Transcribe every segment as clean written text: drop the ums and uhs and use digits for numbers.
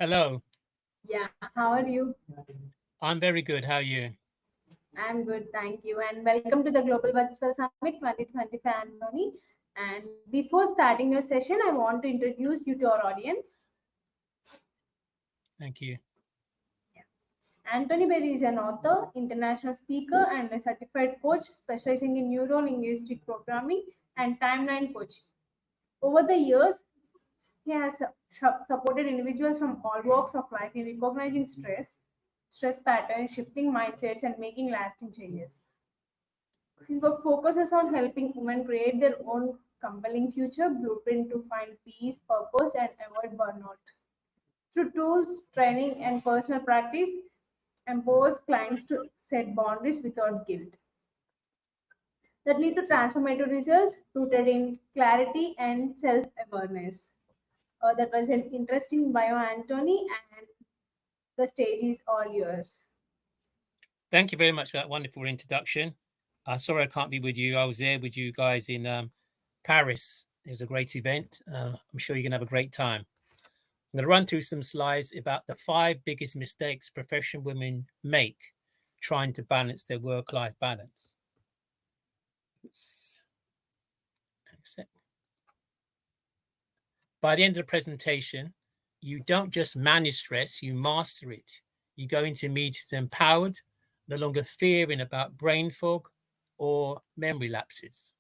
Hello. Yeah, how are you? I'm very good. How are you? I'm good, thank you. And welcome to the Global Virtual Summit 2025, Anthony. And before starting your session, I want to introduce you to our audience. Thank you. Anthony Berry is an author, international speaker, and a certified coach specializing in neuro linguistic programming and timeline coaching. Over the years, he has supported individuals from all walks of life in recognizing stress patterns, shifting mindsets, and making lasting changes. His work focuses on helping women create their own compelling future blueprint to find peace, purpose, and avoid burnout. Through tools, training, and personal practice, empowers clients to set boundaries without guilt that lead to transformative results rooted in clarity and self-awareness. That was an interesting bio, Anthony, and the stage is all yours. Thank you very much for that wonderful introduction. Sorry I can't be with you. I was there with you guys in Paris. It was a great event. I'm sure you're going to have a great time. I'm going to run through some slides about the 5 biggest mistakes professional women make trying to balance their work-life balance. Oops. By the end of the presentation, you don't just manage stress, you master it. You go into meetings empowered, no longer fearing about brain fog or memory lapses.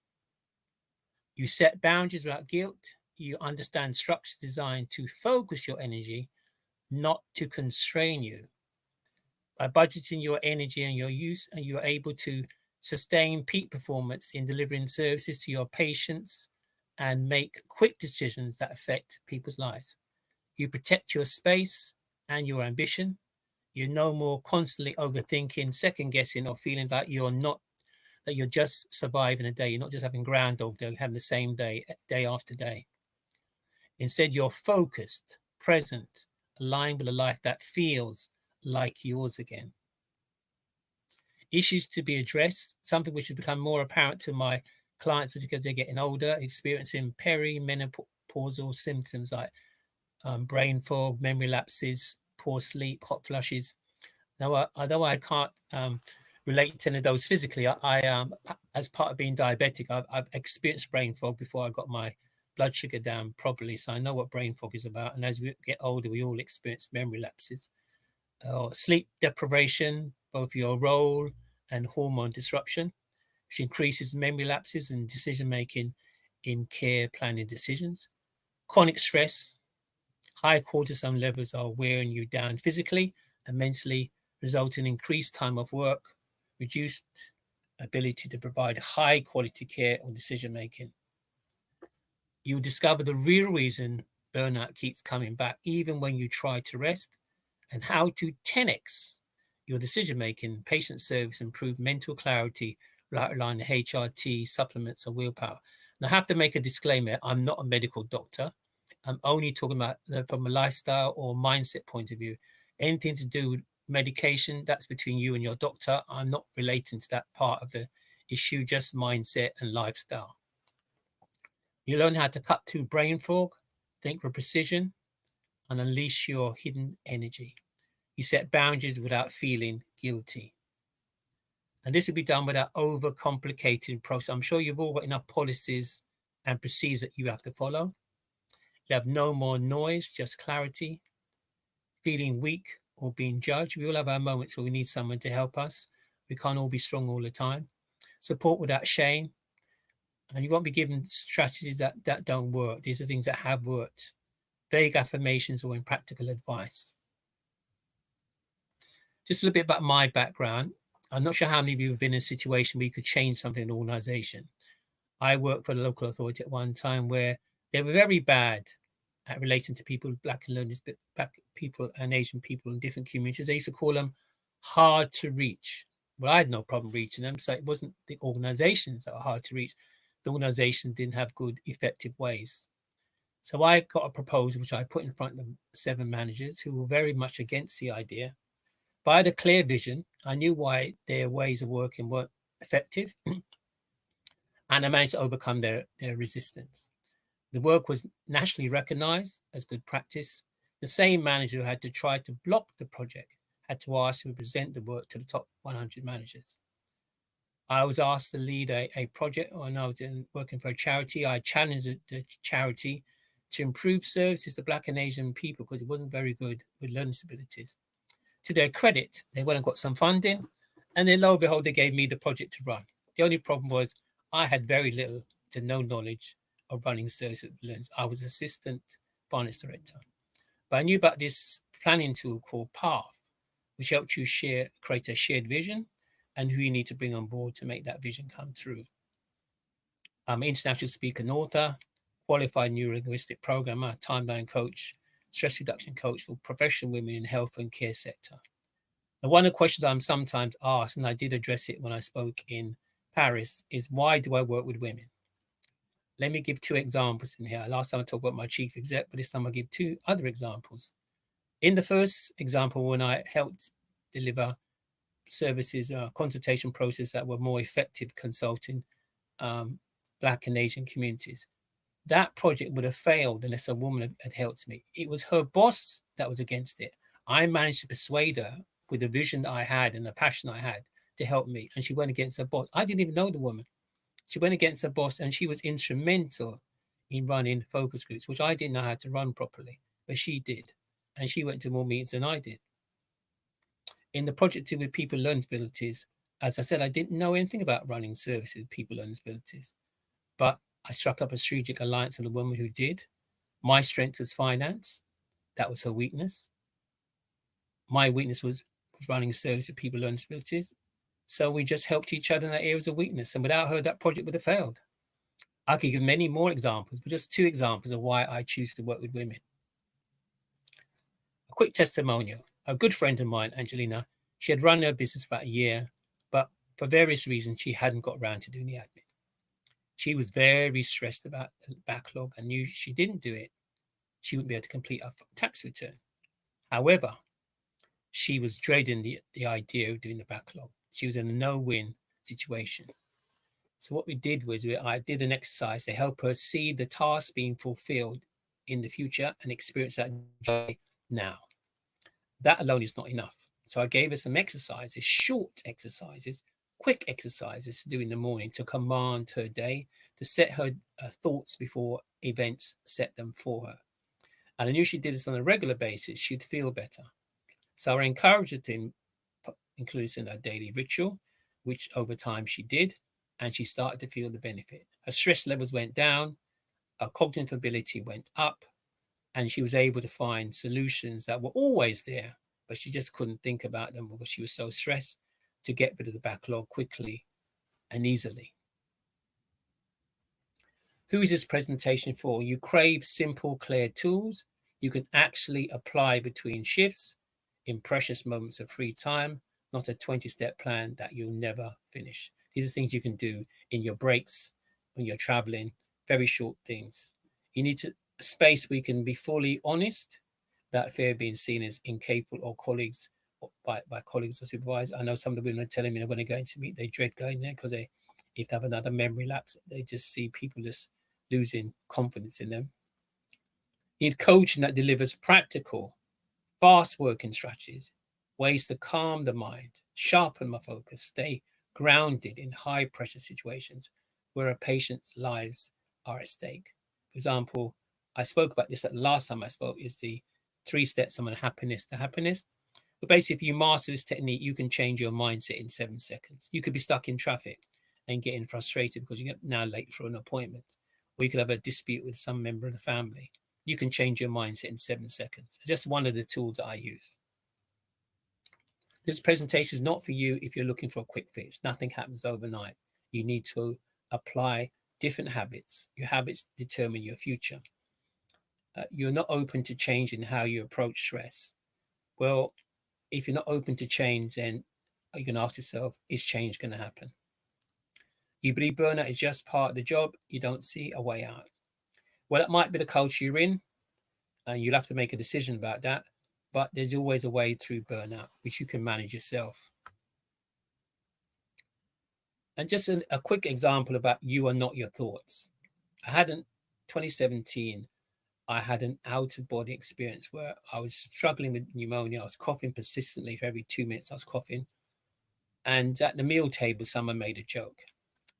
You set boundaries without guilt. You understand structures designed to focus your energy, not to constrain you. By budgeting your energy and your use, and you're able to sustain peak performance in delivering services to your patients and make quick decisions that affect people's lives. You protect your space and your ambition. You're no more constantly overthinking, second guessing, or feeling like you're just surviving a day. You're not just having Groundhog Day, having the same day, day after day. Instead, you're focused, present, aligned with a life that feels like yours again. Issues to be addressed, something which has become more apparent to my clients because they're getting older, experiencing perimenopausal symptoms like brain fog, memory lapses, poor sleep, hot flushes. Now, although I can't relate to any of those physically, I as part of being diabetic, I've experienced brain fog before I got my blood sugar down properly. So I know what brain fog is about. And as we get older, we all experience memory lapses. Sleep deprivation, both your role and hormone disruption, which increases memory lapses and decision making in care planning decisions. Chronic stress, high cortisol levels are wearing you down physically and mentally, resulting in increased time off work, reduced ability to provide high quality care or decision making. You'll discover the real reason burnout keeps coming back, even when you try to rest, and how to 10x your decision making, patient service, improve mental clarity, relying on HRT, supplements, or willpower. Now, I have to make a disclaimer: I'm not a medical doctor. I'm only talking about from a lifestyle or mindset point of view. Anything to do with medication, that's between you and your doctor. I'm not relating to that part of the issue, just mindset and lifestyle. You learn how to cut through brain fog, think with precision, and unleash your hidden energy. You set boundaries without feeling guilty. And this will be done without overcomplicating process. I'm sure you've all got enough policies and procedures that you have to follow. You have no more noise, just clarity. Feeling weak or being judged. We all have our moments where we need someone to help us. We can't all be strong all the time. Support without shame. And you won't be given strategies that don't work. These are things that have worked. Vague affirmations or impractical advice. Just a little bit about my background. I'm not sure how many of you have been in a situation where you could change something in an organization. I worked for the local authority at one time where they were very bad at relating to people, black and learners, black people and Asian people in different communities. They used to call them hard to reach. Well, I had no problem reaching them. So it wasn't the organizations that were hard to reach. The organization didn't have good, effective ways. So I got a proposal, which I put in front of the 7 managers who were very much against the idea. But I had a clear vision. I knew why their ways of working weren't effective. And I managed to overcome their resistance. The work was nationally recognized as good practice. The same manager who had to try to block the project had to ask to present the work to the top 100 managers. I was asked to lead a project when I was working for a charity. I challenged the charity to improve services to Black and Asian people because it wasn't very good with learning disabilities. To their credit, they went and got some funding, and then lo and behold, they gave me the project to run. The only problem was I had very little to no knowledge of running services with learners. I was assistant finance director. But I knew about this planning tool called PATH, which helps you create a shared vision and who you need to bring on board to make that vision come true. I'm an international speaker and author, qualified neurolinguistic programmer, timeline coach, stress reduction coach for professional women in health and care sector. Now, one of the questions I'm sometimes asked, and I did address it when I spoke in Paris, is why do I work with women? Let me give 2 examples in here. Last time I talked about my chief exec, but this time I'll give 2 other examples. In the first example, when I helped deliver services, consultation process that were more effective consulting Black and Asian communities, that project would have failed unless a woman had helped me. It was her boss that was against it. I managed to persuade her with the vision that I had and the passion I had to help me, and she went against her boss. I didn't even know the woman. She went against her boss, and she was instrumental in running focus groups, which I didn't know how to run properly, but she did. And she went to more meetings than I did. In the project with people with learning disabilities, as I said, I didn't know anything about running services with people with learning disabilities, but I struck up a strategic alliance with a woman who did. My strength was finance. That was her weakness. My weakness was running a service with people with learning disabilities. So we just helped each other in that areas of weakness. And without her, that project would have failed. I could give many more examples, but just 2 examples of why I choose to work with women. A quick testimonial. A good friend of mine, Angelina, she had run her business for about a year, but for various reasons, she hadn't got around to doing the admin. She was very stressed about the backlog and knew if she didn't do it, she wouldn't be able to complete her tax return. However, she was dreading the idea of doing the backlog. She was in a no-win situation. So what we did was I did an exercise to help her see the task being fulfilled in the future and experience that joy now. That alone is not enough. So I gave her some exercises, short exercises, quick exercises to do in the morning to command her day, to set her thoughts before events set them for her. And I knew she did this on a regular basis, she'd feel better. So I encouraged her to include this in her daily ritual, which over time she did, and she started to feel the benefit. Her stress levels went down, her cognitive ability went up, and she was able to find solutions that were always there, but she just couldn't think about them because she was so stressed, to get rid of the backlog quickly and easily. Who is this presentation for? You crave simple, clear tools you can actually apply between shifts in precious moments of free time, not a 20-step plan that you'll never finish. These are things you can do in your breaks, when you're traveling, very short things. You need a space where you can be fully honest, without fear of being seen as incapable or colleagues, or by colleagues or supervisors. I know some of the women are telling me that when they go into meet, they dread going there because if they have another memory lapse, they just see people just losing confidence in them. You need coaching that delivers practical, fast working strategies, ways to calm the mind, sharpen my focus, stay grounded in high pressure situations where a patient's lives are at stake. For example, I spoke about this the last time I spoke, is the 3 steps from unhappiness to happiness. But basically, if you master this technique, you can change your mindset in 7 seconds. You could be stuck in traffic and getting frustrated because you're now late for an appointment, or you could have a dispute with some member of the family. You can change your mindset in 7 seconds. It's just one of the tools that I use. This presentation is not for you if you're looking for a quick fix. Nothing happens overnight. You need to apply different habits. Your habits determine your future. You're not open to change in how you approach stress. Well, if you're not open to change, then you can ask yourself, is change going to happen? You believe burnout is just part of the job, you don't see a way out. Well, that might be the culture you're in, and you'll have to make a decision about that, but there's always a way through burnout, which you can manage yourself. And just a quick example about you are not your thoughts. I had in 2017 I had an out-of-body experience where I was struggling with pneumonia. I was coughing persistently. For every 2 minutes I was coughing. And at the meal table, someone made a joke.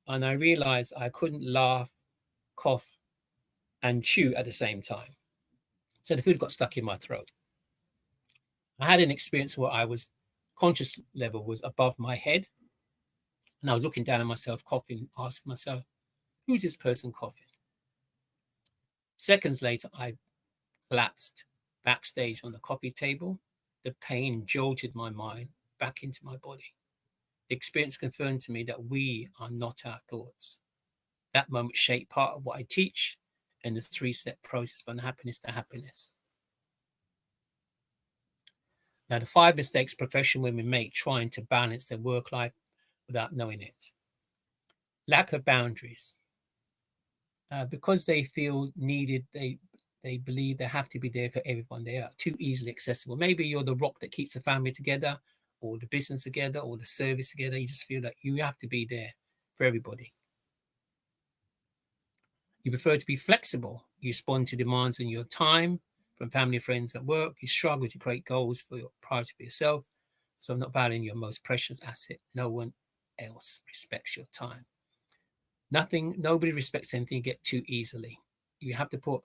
And I realized I couldn't laugh, cough, and chew at the same time. So the food got stuck in my throat. I had an experience where I was conscious level was above my head. And I was looking down at myself, coughing, asking myself, who's this person coughing? Seconds later, I collapsed backstage on the coffee table. The pain jolted my mind back into my body. The experience confirmed to me that we are not our thoughts. That moment shaped part of what I teach in the 3-step process from happiness to happiness. Now, the 5 mistakes professional women make trying to balance their work life without knowing it. Lack of boundaries. Because they feel needed, they believe they have to be there for everyone. They are too easily accessible. Maybe you're the rock that keeps the family together, or the business together, or the service together. You just feel that you have to be there for everybody. You prefer to be flexible. You respond to demands on your time from family and friends at work. You struggle to create goals for your priority for yourself. So I'm not valuing your most precious asset. No one else respects your time. Nobody respects anything you get too easily. You have to put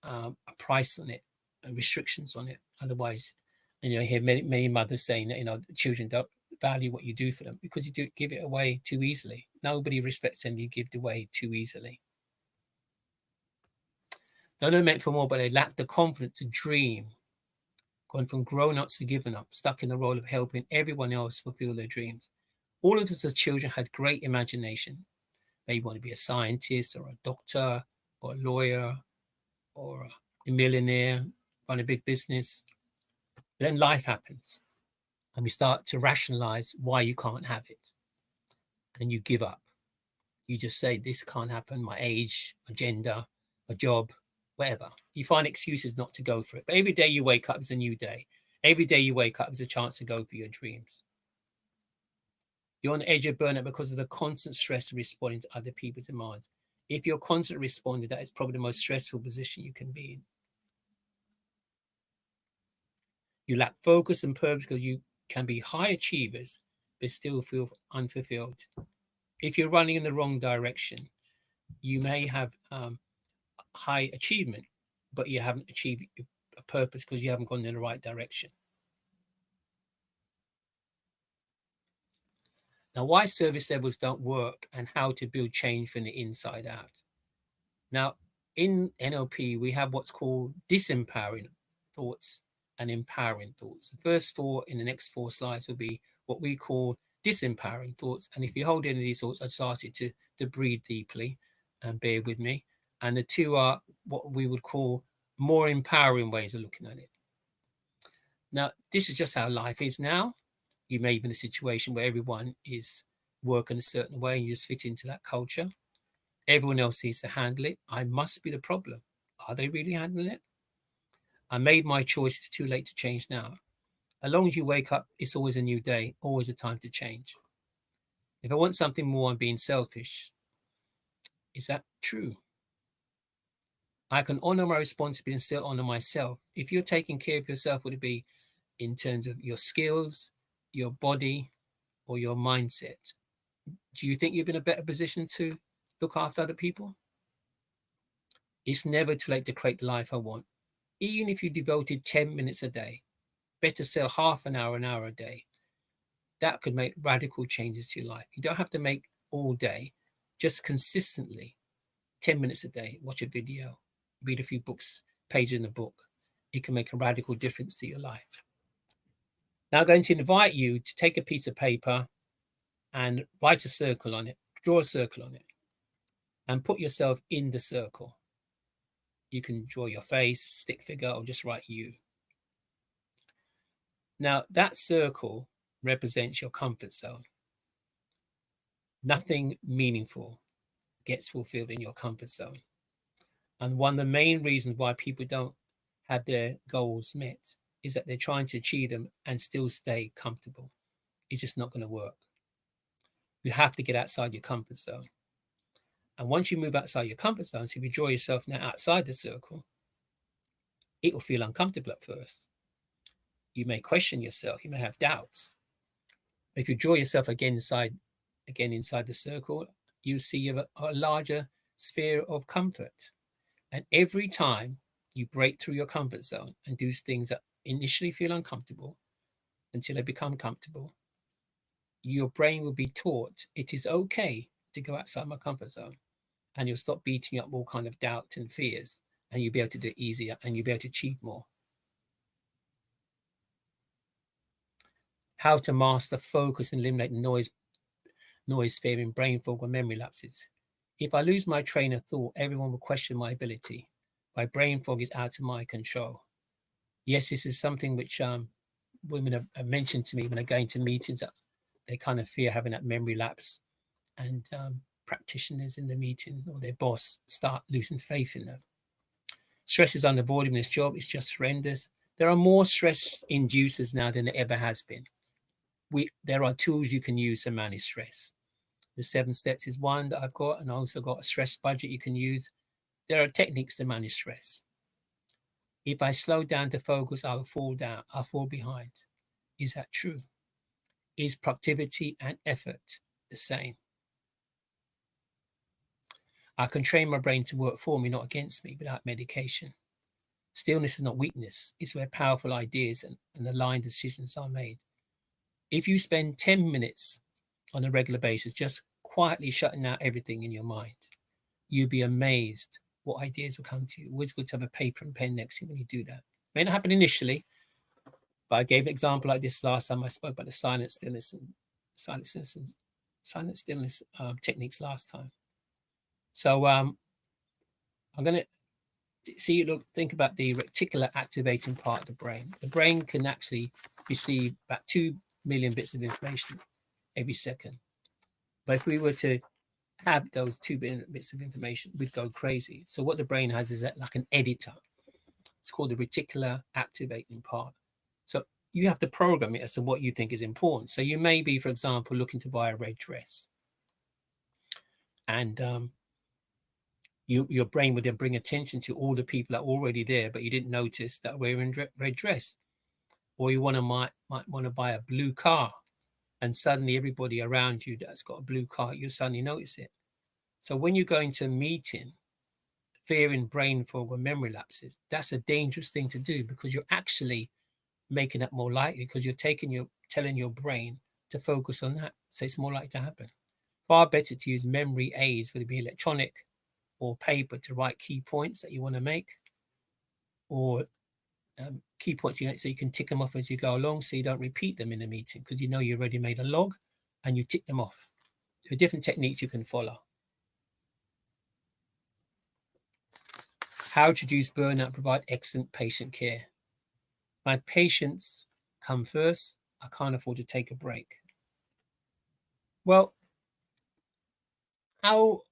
a price on it, restrictions on it. Otherwise, you hear many mothers saying that children don't value what you do for them because you do give it away too easily. Nobody respects anything you give away too easily. They're not meant for more, but they lack the confidence to dream. Going from grown-ups to given up, stuck in the role of helping everyone else fulfill their dreams. All of us as children had great imagination. Maybe you want to be a scientist or a doctor or a lawyer or a millionaire, run a big business. But then life happens and we start to rationalize why you can't have it. And you give up. You just say, this can't happen, my age, my gender, my job, whatever. You find excuses not to go for it. But every day you wake up is a new day. Every day you wake up is a chance to go for your dreams. You're on the edge of burnout because of the constant stress of responding to other people's demands. If you're constantly responding, that is probably the most stressful position you can be in. You lack focus and purpose because you can be high achievers, but still feel unfulfilled. If you're running in the wrong direction, you may have high achievement, but you haven't achieved a purpose because you haven't gone in the right direction. Now, why service levels don't work and how to build change from the inside out. Now, in NLP, we have what's called disempowering thoughts and empowering thoughts. The first 4 in the next 4 slides will be what we call disempowering thoughts. And if you hold any of these thoughts, I just ask you to breathe deeply and bear with me. And the 2 are what we would call more empowering ways of looking at it. Now, this is just how life is now. You may be in a situation where everyone is working a certain way and you just fit into that culture. Everyone else needs to handle it. I must be the problem. Are they really handling it? I made my choice. It's too late to change now. As long as you wake up, it's always a new day, always a time to change. If I want something more, I'm being selfish. Is that true? I can honor my responsibility and still honor myself. If you're taking care of yourself, would it be in terms of your skills, your body, or your mindset? Do you think you're in a better position to look after other people? It's never too late to create the life I want. Even if you devoted 10 minutes a day, better still half an hour a day. That could make radical changes to your life. You don't have to make all day, just consistently, 10 minutes a day, watch a video, read a few books, pages in a book. It can make a radical difference to your life. Now I'm going to invite you to take a piece of paper and write a circle on it, draw a circle on it, and put yourself in the circle. You can draw your face, stick figure, or just write you. Now that circle represents your comfort zone. Nothing meaningful gets fulfilled in your comfort zone. And one of the main reasons why people don't have their goals met is that they're trying to achieve them and still stay comfortable. It's just not going to work. You have to get outside your comfort zone. And once you move outside your comfort zone, so if you draw yourself now outside the circle, It will feel uncomfortable at first. You may question yourself. You may have doubts. If you draw yourself again inside the circle, you see a larger sphere of comfort. And every time you break through your comfort zone and do things that initially feel uncomfortable until they become comfortable, your brain will be taught it is okay to go outside my comfort zone, and you'll stop beating up all kind of doubts and fears, and you'll be able to do it easier, and you'll be able to achieve more. How to master focus and eliminate noise, fearing brain fog or memory lapses. If I lose my train of thought, everyone will question my ability. My brain fog is out of my control. Yes, this is something which women have mentioned to me when they're going to meetings, that they kind of fear having that memory lapse, and practitioners in the meeting or their boss start losing faith in them. Stress is unavoidable in this job. It's just horrendous. There are more stress inducers now than there ever has been. There are tools you can use to manage stress. The 7 steps is one that I've got, and I also got a stress budget you can use. There are techniques to manage stress. If I slow down to focus, I'll fall behind. Is that true? Is productivity and effort the same? I can train my brain to work for me, not against me, without medication. Stillness is not weakness. It's where powerful ideas and aligned decisions are made. If you spend 10 minutes on a regular basis just quietly shutting out everything in your mind, you'll be amazed what ideas will come to you. Always good to have a paper and pen next to you when you do that. May not happen initially, but I gave an example like this last time I spoke about the silent stillness techniques last time. So I'm going to think about the reticular activating part of the brain. The brain can actually receive about 2 million bits of information every second. But if we were to have those 2 billion bits of information, we'd go crazy. So what the brain has is like an editor. It's called the reticular activating part. So you have to program it as to what you think is important. So you may be, for example, looking to buy a red dress, and your brain would then bring attention to all the people that are already there, but you didn't notice that we're in red dress. Or you might want to buy a blue car, and suddenly everybody around you that's got a blue car, you suddenly notice it. So when you go into a meeting fearing brain fog or memory lapses, that's a dangerous thing to do, because you're actually making that more likely, because you're telling your brain to focus on that. So it's more likely to happen. Far better to use memory aids, whether it be electronic or paper, to write key points that you want to make, or key points so you can tick them off as you go along, so you don't repeat them in a meeting, because you know you already made a log and you tick them off. There are different techniques you can follow. How to reduce burnout and provide excellent patient care. My patients come first. I can't afford to take a break. Well, how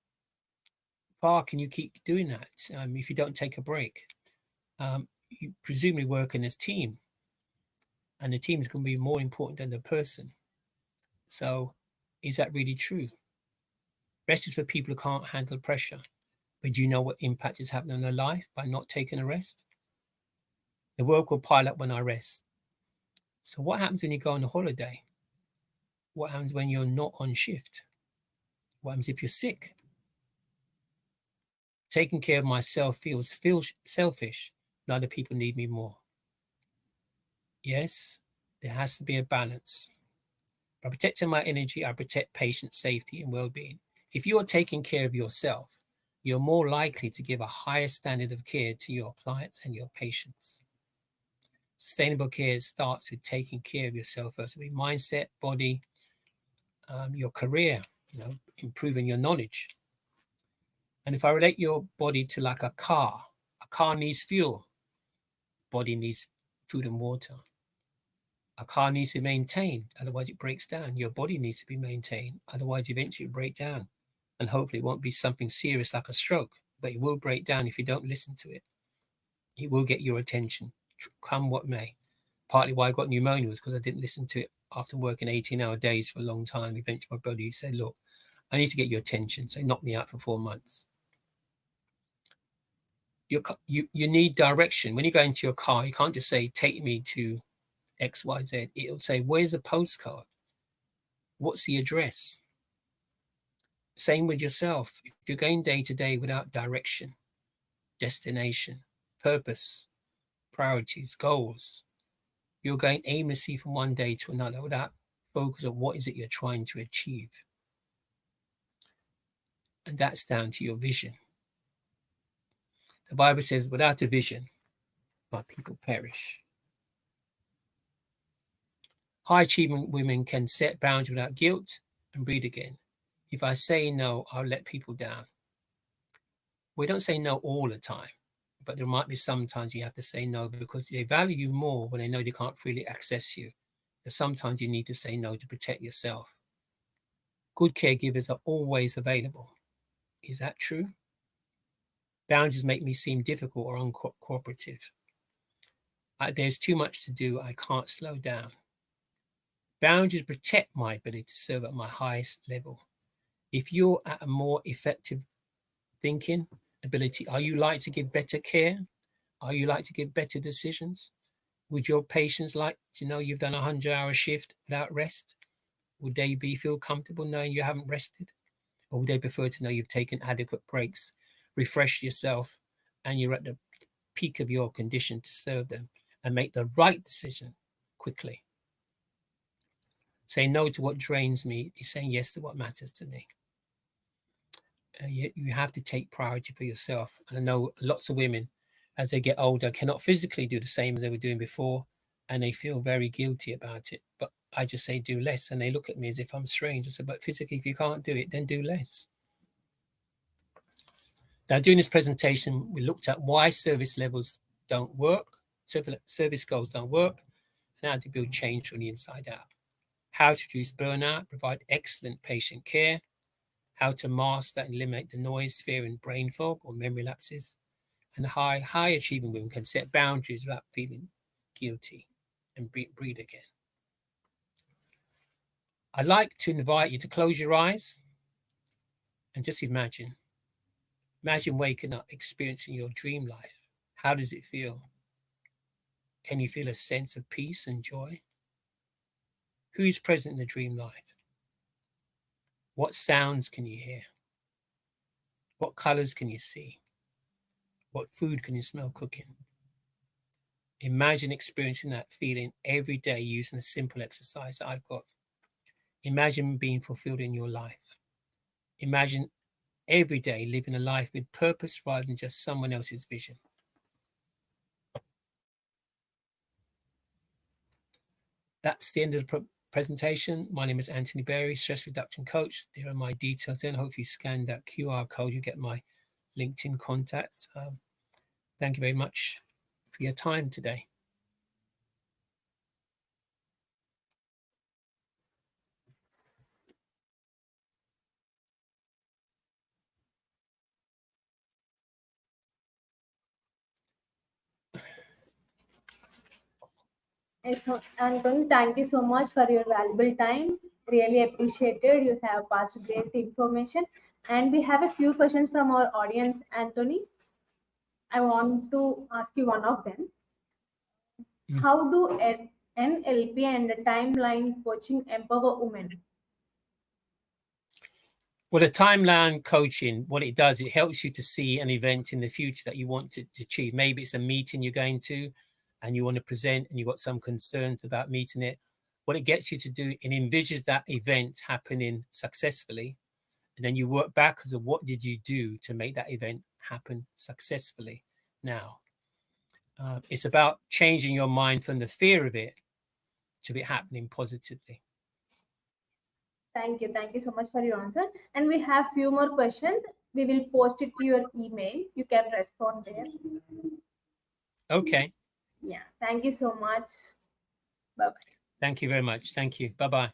far can you keep doing that if you don't take a break? You presumably work in this team, and the team is going to be more important than the person. So is that really true? Rest is for people who can't handle pressure. But do you know what impact is happening on their life by not taking a rest? The work will pile up when I rest. So what happens when you go on a holiday? What happens when you're not on shift? What happens if you're sick? Taking care of myself feels selfish. Other people need me more. Yes, there has to be a balance. By protecting my energy, I protect patient safety and well-being. If you are taking care of yourself, you're more likely to give a higher standard of care to your clients and your patients. Sustainable care starts with taking care of yourself first. With mindset, body, your career, improving your knowledge. And if I relate your body to like a car needs fuel. Body needs food and water. A car needs to be maintained, otherwise it breaks down. Your body needs to be maintained, otherwise eventually it will break down. And hopefully it won't be something serious like a stroke, but it will break down if you don't listen to it. It will get your attention, come what may. Partly why I got pneumonia was because I didn't listen to it after working 18-hour days for a long time. Eventually my body said, look, I need to get your attention. So it knocked me out for 4 months. you need direction. When you go into your car, you can't just say, take me to XYZ. It'll say, where's the postcard? What's the address? Same with yourself. If you're going day to day without direction, destination, purpose, priorities, goals, you're going aimlessly from one day to another without focus on what is it you're trying to achieve. And that's down to your vision. The Bible says, without a vision, my people perish. High achievement women can set boundaries without guilt and breathe again. If I say no, I'll let people down. We don't say no all the time, but there might be sometimes you have to say no because they value you more when they know they can't freely access you. And sometimes you need to say no to protect yourself. Good caregivers are always available. Is that true? Boundaries make me seem difficult or uncooperative. There's too much to do. I can't slow down. Boundaries protect my ability to serve at my highest level. If you're at a more effective thinking ability, are you like to give better care? Are you like to give better decisions? Would your patients like to know you've done a 100-hour shift without rest? Would they feel comfortable knowing you haven't rested? Or would they prefer to know you've taken adequate breaks, refreshed yourself, and you're at the peak of your condition to serve them and make the right decision quickly? Saying no to what drains me is saying yes to what matters to me. You have to take priority for yourself. And I know lots of women, as they get older, cannot physically do the same as they were doing before, and they feel very guilty about it. But I just say do less, and they look at me as if I'm strange. I said, but physically, if you can't do it, then do less. Now, during this presentation, we looked at why service levels don't work, service goals don't work, and how to build change from the inside out. How to reduce burnout, provide excellent patient care, how to master and eliminate the noise, fear, and brain fog or memory lapses, and high achieving women can set boundaries without feeling guilty and breathe again. I'd like to invite you to close your eyes and just imagine waking up, experiencing your dream life. How does it feel? Can you feel a sense of peace and joy? Who is present in the dream life? What sounds can you hear? What colors can you see? What food can you smell cooking? Imagine experiencing that feeling every day using a simple exercise that I've got. Imagine being fulfilled in your life. Imagine every day living a life with purpose rather than just someone else's vision. That's the end of the presentation. My name is Anthony Berry, stress reduction coach. There are my details there. Hopefully you scan that QR code, you get my LinkedIn contacts. Thank you very much for your time today. Yes, so, Anthony, thank you so much for your valuable time. Really appreciated. You have passed great information. And we have a few questions from our audience, Anthony. I want to ask you one of them. How do NLP and timeline coaching empower women? Well, the timeline coaching, what it does, it helps you to see an event in the future that you want to achieve. Maybe it's a meeting you're going to and you want to present and you've got some concerns about meeting it. What it gets you to do, it envisions that event happening successfully. And then you work backwards of what did you do to make that event happen successfully now. It's about changing your mind from the fear of it to it happening positively. Thank you. Thank you so much for your answer. And we have few more questions. We will post it to your email. You can respond there. Okay. Yeah. Thank you so much. Bye-bye. Thank you very much. Thank you. Bye-bye.